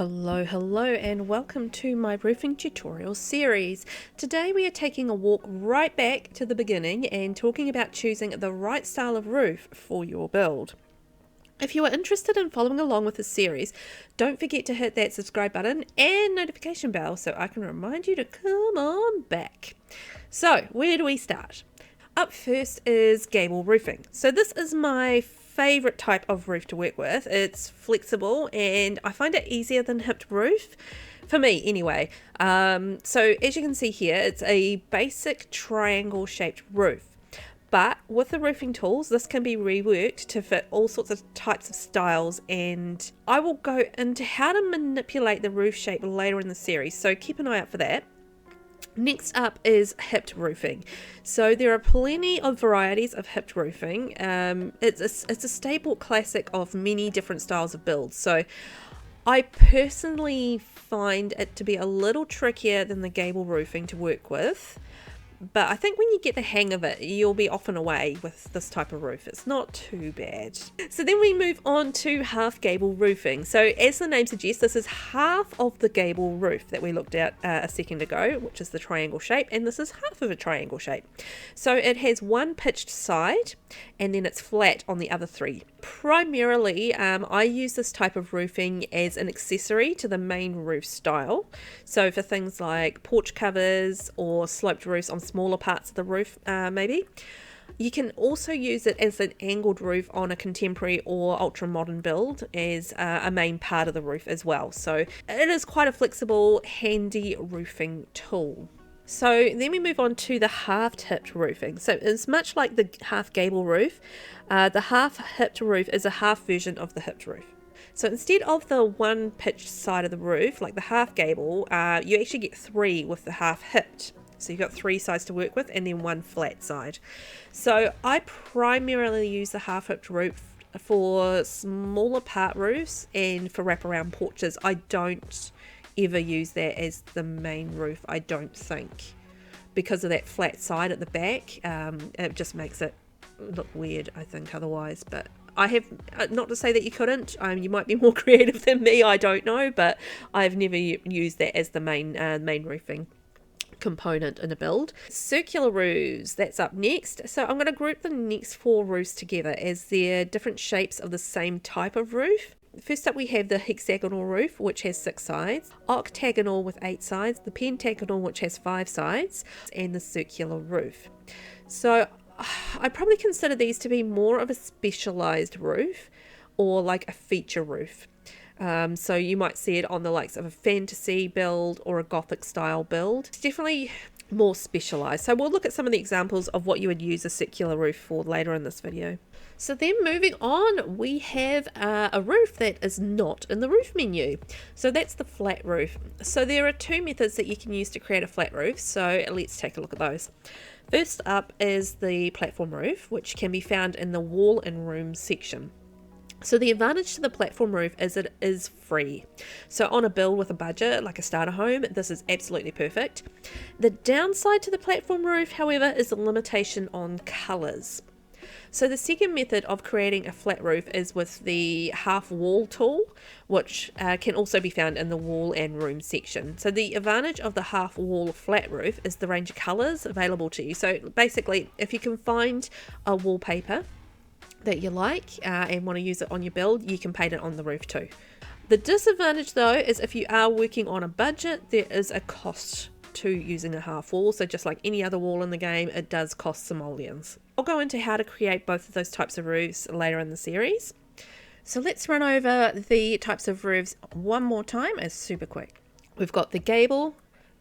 Hello and welcome to my roofing tutorial series. Today we are taking a walk right back to the beginning and talking about choosing the right style of roof for your build. If you are interested in following along with this series, don't forget to hit that subscribe button and notification bell so I can remind you to come on back. So where do we start? Up first is gable roofing. So this is my favorite type of roof to work with. It's flexible and I find it easier than hipped roof, for me anyway. So as you can see here, it's a basic triangle shaped roof. But with the roofing tools, this can be reworked to fit all sorts of types of styles, and I will go into how to manipulate the roof shape later in the series, so keep an eye out for that. Next up is hipped roofing. So there are plenty of varieties of hipped roofing. It's a staple classic of many different styles of builds. So I personally find it to be a little trickier than the gable roofing to work with. But I think when you get the hang of it, you'll be off and away with this type of roof. It's not too bad. So then we move on to half gable roofing. So as the name suggests, this is half of the gable roof that we looked at a second ago, which is the triangle shape, and this is half of a triangle shape. So it has one pitched side and then it's flat on the other three. Primarily, I use this type of roofing as an accessory to the main roof style. So for things like porch covers or sloped roofs on smaller parts of the roof, maybe. You can also use it as an angled roof on a contemporary or ultra modern build as a main part of the roof as well. So it is quite a flexible, handy roofing tool. So then we move on to the half hipped roofing. So it's much like the half gable roof. The half hipped roof is a half version of the hipped roof. So instead of the one pitched side of the roof, like the half gable, you actually get three with the half hipped. So you've got three sides to work with and then one flat side. So I primarily use the half hipped roof for smaller part roofs and for wraparound porches. I don't ever use that as the main roof, I don't think, because of that flat side at the back. It just makes it look weird, I think, otherwise. But I have, not to say that you couldn't, you might be more creative than me, I don't know, but I've never used that as the main roofing component in a build. Circular roofs, that's up next. So I'm going to group the next four roofs together as they're different shapes of the same type of roof. First up we have the hexagonal roof, which has 6 sides, octagonal with 8 sides, the pentagonal, which has 5 sides, and the circular roof. So I probably consider these to be more of a specialized roof or like a feature roof. So you might see it on the likes of a fantasy build or a gothic style build. It's definitely more specialized. So we'll look at some of the examples of what you would use a circular roof for later in this video. So then moving on, we have a roof that is not in the roof menu. So that's the flat roof. So there are 2 methods that you can use to create a flat roof. So let's take a look at those. First up is the platform roof, which can be found in the wall and room section. So the advantage to the platform roof is it is free. So on a build with a budget, like a starter home, this is absolutely perfect. The downside to the platform roof, however, is the limitation on colours. So the second method of creating a flat roof is with the half wall tool, which can also be found in the wall and room section. So the advantage of the half wall flat roof is the range of colours available to you. So basically, if you can find a wallpaper that you like and want to use it on your build, you can paint it on the roof too. The disadvantage though is if you are working on a budget, there is a cost to using a half wall. So just like any other wall in the game, it does cost simoleons. I'll go into how to create both of those types of roofs later in the series. So let's run over the types of roofs one more time as super quick. We've got the gable,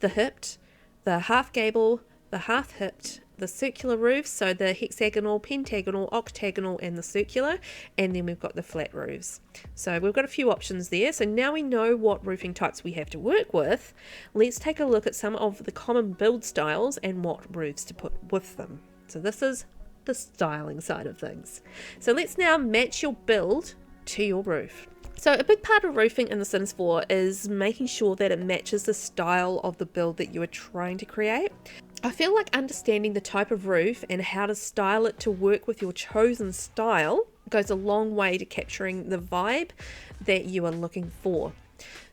the hipped, the half gable, the half hipped, the circular roofs, so the hexagonal, pentagonal, octagonal, and the circular, and then we've got the flat roofs. So we've got a few options there. So now we know what roofing types we have to work with. Let's take a look at some of the common build styles and what roofs to put with them. So this is the styling side of things. So let's now match your build to your roof. So a big part of roofing in The Sims 4 is making sure that it matches the style of the build that you are trying to create. I feel like understanding the type of roof and how to style it to work with your chosen style goes a long way to capturing the vibe that you are looking for.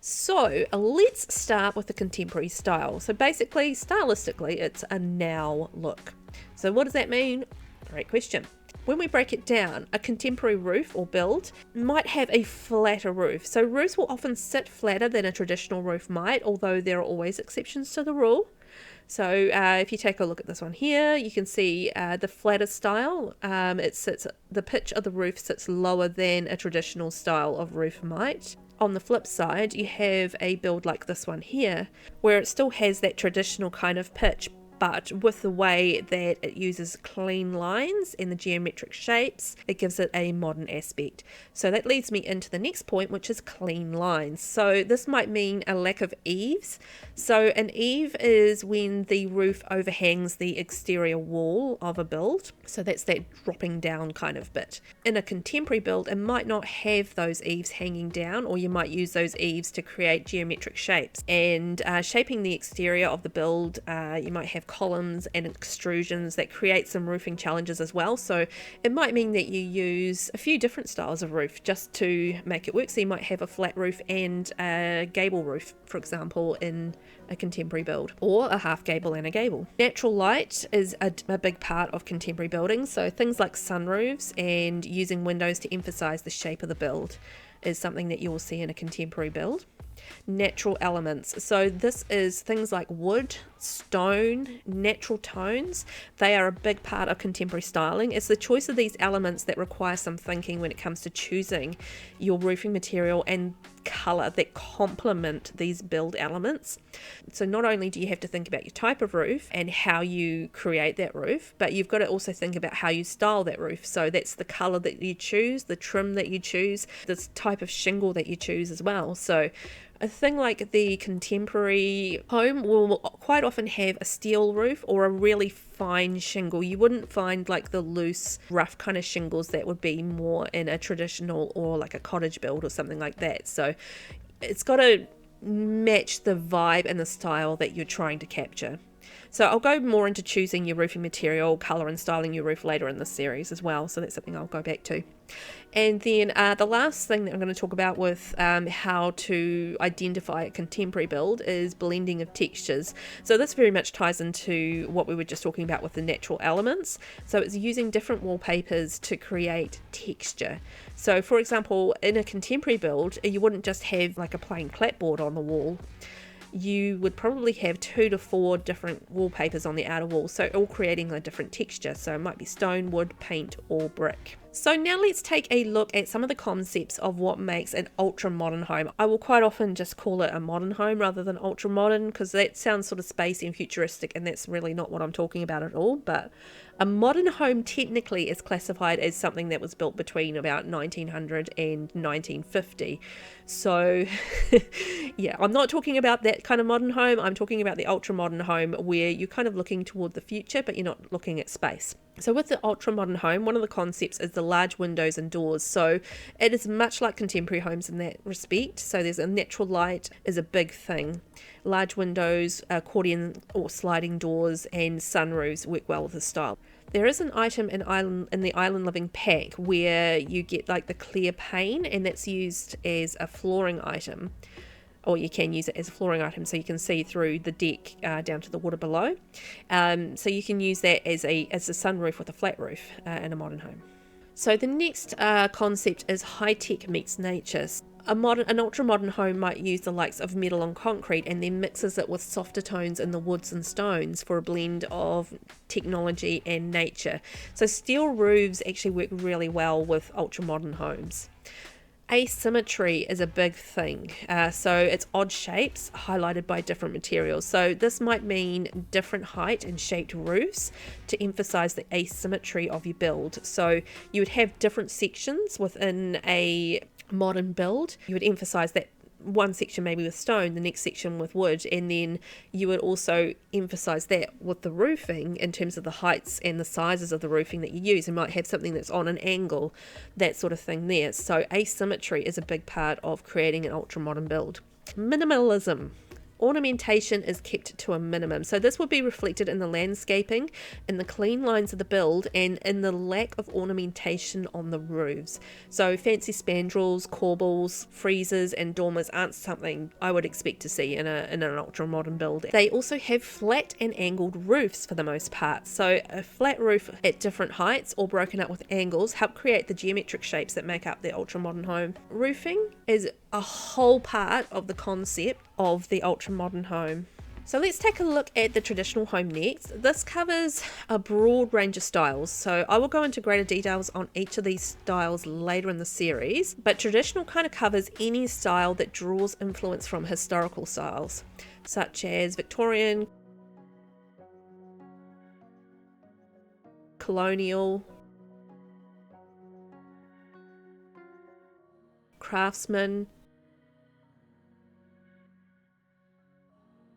So let's start with the contemporary style. So basically, stylistically, it's a now look. So what does that mean? Great question. When we break it down, a contemporary roof or build might have a flatter roof. So roofs will often sit flatter than a traditional roof might, although there are always exceptions to the rule. So if you take a look at this one here, you can see the flatter style. The pitch of the roof sits lower than a traditional style of roof might. On the flip side, you have a build like this one here, where it still has that traditional kind of pitch, but with the way that it uses clean lines and the geometric shapes, it gives it a modern aspect. So that leads me into the next point, which is clean lines. So this might mean a lack of eaves. So an eave is when the roof overhangs the exterior wall of a build. So that's that dropping down kind of bit. In a contemporary build, it might not have those eaves hanging down, or you might use those eaves to create geometric shapes. And shaping the exterior of the build, you might have columns and extrusions that create some roofing challenges as well. So it might mean that you use a few different styles of roof just to make it work. So you might have a flat roof and a gable roof, for example, in a contemporary build, or a half gable and a gable. Natural light is a big part of contemporary buildings. So things like sunroofs and using windows to emphasize the shape of the build is something that you will see in a contemporary build. Natural elements, so this is things like wood, stone, natural tones. They are a big part of contemporary styling. It's the choice of these elements that require some thinking when it comes to choosing your roofing material and color that complement these build elements. So not only do you have to think about your type of roof and how you create that roof, but you've got to also think about how you style that roof. So that's the color that you choose, the trim that you choose, the type of shingle that you choose as well. So a thing like the contemporary home will quite often have a steel roof or a really fine shingle. You wouldn't find like the loose, rough kind of shingles that would be more in a traditional or like a cottage build or something like that. So it's got to match the vibe and the style that you're trying to capture. So I'll go more into choosing your roofing material, colour and styling your roof later in this series as well. So that's something I'll go back to. And then the last thing that I'm going to talk about with how to identify a contemporary build is blending of textures. So this very much ties into what we were just talking about with the natural elements. So it's using different wallpapers to create texture. So for example, in a contemporary build, you wouldn't just have like a plain clapboard on the wall. You would probably have 2 to 4 different wallpapers on the outer wall, so all creating a different texture. So it might be stone, wood, paint or brick. So now let's take a look at some of the concepts of what makes an ultra modern home. I will quite often just call it a modern home rather than ultra modern, because that sounds sort of spacey and futuristic, and that's really not what I'm talking about at all. But a modern home technically is classified as something that was built between about 1900 and 1950. So yeah, I'm not talking about that kind of modern home. I'm talking about the ultra modern home where you're kind of looking toward the future, but you're not looking at space. So with the ultra modern home, one of the concepts is the large windows and doors. So it is much like contemporary homes in that respect. So there's a natural light is a big thing. Large windows, accordion or sliding doors and sunroofs work well with the style. There is an item in the Island Living pack where you get like the clear pane, and that's used as a flooring item. Or you can use it as a flooring item so you can see through the deck down to the water below. So you can use that as a sunroof with a flat roof in a modern home. So the next concept is high-tech meets nature. An ultra-modern home might use the likes of metal and concrete and then mixes it with softer tones in the woods and stones for a blend of technology and nature. So steel roofs actually work really well with ultra-modern homes. Asymmetry is a big thing. So it's odd shapes highlighted by different materials. So this might mean different height and shaped roofs to emphasize the asymmetry of your build. So you would have different sections within a modern build. You would emphasize that one section maybe with stone, the next section with wood, and then you would also emphasize that with the roofing in terms of the heights and the sizes of the roofing that you use. You might have something that's on an angle, that sort of thing there. So asymmetry is a big part of creating an ultra modern build. Minimalism. ornamentation is kept to a minimum. So this would be reflected in the landscaping, in the clean lines of the build, and in the lack of ornamentation on the roofs. So fancy spandrels, corbels, friezes and dormers aren't something I would expect to see in an ultra modern build. They also have flat and angled roofs for the most part. So a flat roof at different heights or broken up with angles help create the geometric shapes that make up the ultra modern home. Roofing is a whole part of the concept of the ultra modern home. So let's take a look at the traditional home next. This covers a broad range of styles, so I will go into greater details on each of these styles later in the series, but traditional kind of covers any style that draws influence from historical styles, such as Victorian, colonial, craftsman,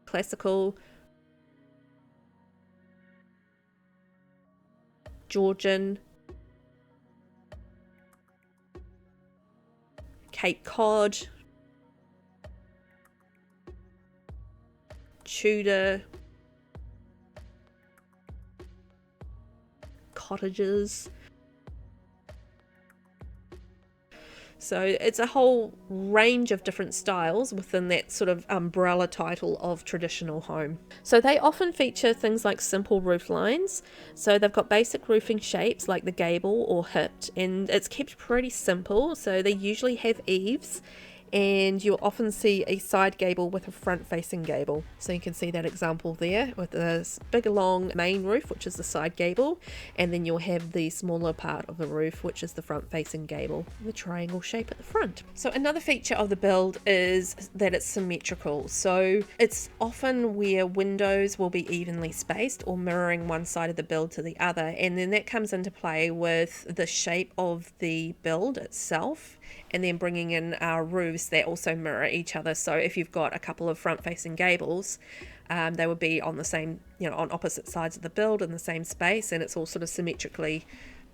classical, Georgian, Cape Cod, Tudor, cottages. So it's a whole range of different styles within that sort of umbrella title of traditional home. So they often feature things like simple roof lines. So they've got basic roofing shapes like the gable or hipped, and it's kept pretty simple. So they usually have eaves, and you'll often see a side gable with a front facing gable. So you can see that example there with this big long main roof, which is the side gable, and then you'll have the smaller part of the roof, which is the front facing gable, the triangle shape at the front. So another feature of the build is that it's symmetrical. So it's often where windows will be evenly spaced or mirroring one side of the build to the other, and then that comes into play with the shape of the build itself, and then bringing in our roofs that also mirror each other. So if you've got a couple of front facing gables, they would be on the same, on opposite sides of the build in the same space, and it's all sort of symmetrically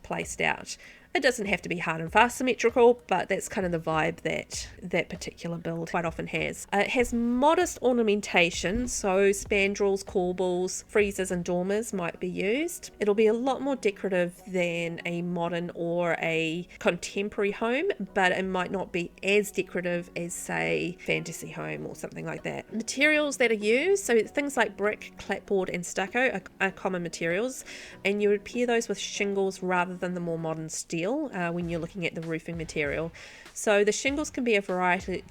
placed out. It doesn't have to be hard and fast symmetrical, but that's kind of the vibe that that particular build quite often has. It has modest ornamentation, so spandrels, corbels, friezes and dormers might be used. It'll be a lot more decorative than a modern or a contemporary home, but it might not be as decorative as, say, fantasy home or something like that. Materials that are used, so things like brick, clapboard and stucco are common materials, and you would pair those with shingles rather than the more modern steel when you're looking at the roofing material. So the shingles can be a variety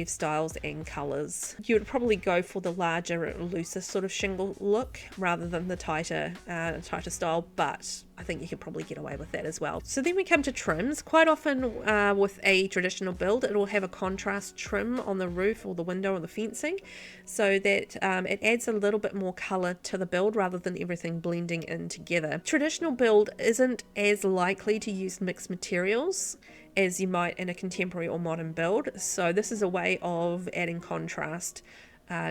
of styles and colours. You would probably go for the larger, looser sort of shingle look rather than the tighter style, but I think you could probably get away with that as well. So then we come to trims. Quite often with a traditional build, it will have a contrast trim on the roof or the window or the fencing, so that it adds a little bit more colour to the build rather than everything blending in together. Traditional build isn't as likely to use mixed materials as you might in a contemporary or modern build, so this is a way of adding contrast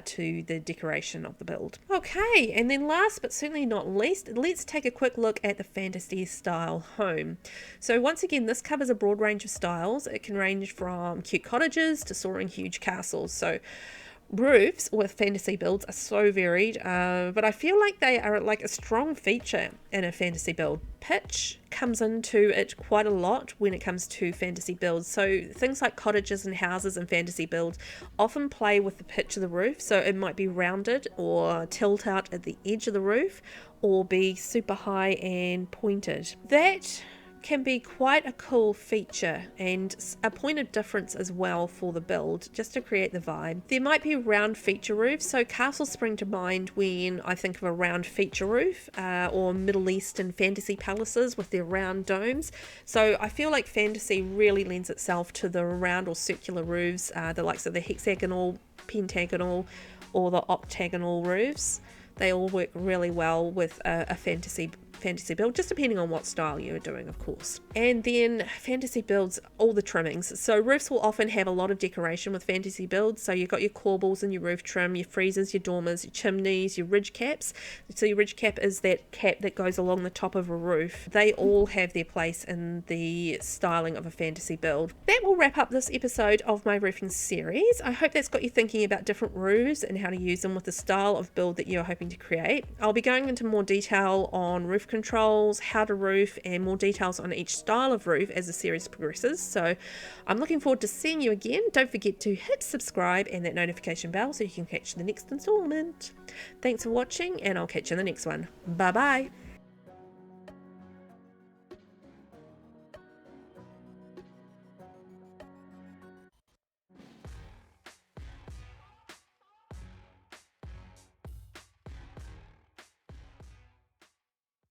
to the decoration of the build. Okay, and then last but certainly not least, let's take a quick look at the fantasy style home. So once again, this covers a broad range of styles. It can range from cute cottages to soaring huge castles. So roofs with fantasy builds are so varied, but I feel like they are like a strong feature in a fantasy build. Pitch comes into it quite a lot when it comes to fantasy builds. So things like cottages and houses and fantasy builds often play with the pitch of the roof. So it might be rounded or tilt out at the edge of the roof, or be super high and pointed. That can be quite a cool feature and a point of difference as well for the build, just to create the vibe. There might be round feature roofs, so castles spring to mind when I think of a round feature roof, or Middle Eastern fantasy palaces with their round domes. So I feel like fantasy really lends itself to the round or circular roofs, the likes of the hexagonal, pentagonal or the octagonal roofs. They all work really well with a fantasy fantasy build, just depending on what style you're doing, of course. And then fantasy builds, all the trimmings. So roofs will often have a lot of decoration with fantasy builds. So you've got your corbels and your roof trim, your freezers, your dormers, your chimneys, your ridge caps. So your ridge cap is that cap that goes along the top of a roof. They all have their place in the styling of a fantasy build. That will wrap up this episode of my roofing series. I hope that's got you thinking about different roofs and how to use them with the style of build that you're hoping to create. I'll be going into more detail on roof controls, how to roof, and more details on each style of roof as the series progresses. So I'm looking forward to seeing you again. Don't forget to hit subscribe and that notification bell so you can catch the next installment. Thanks for watching, and I'll catch you in the next one. Bye bye.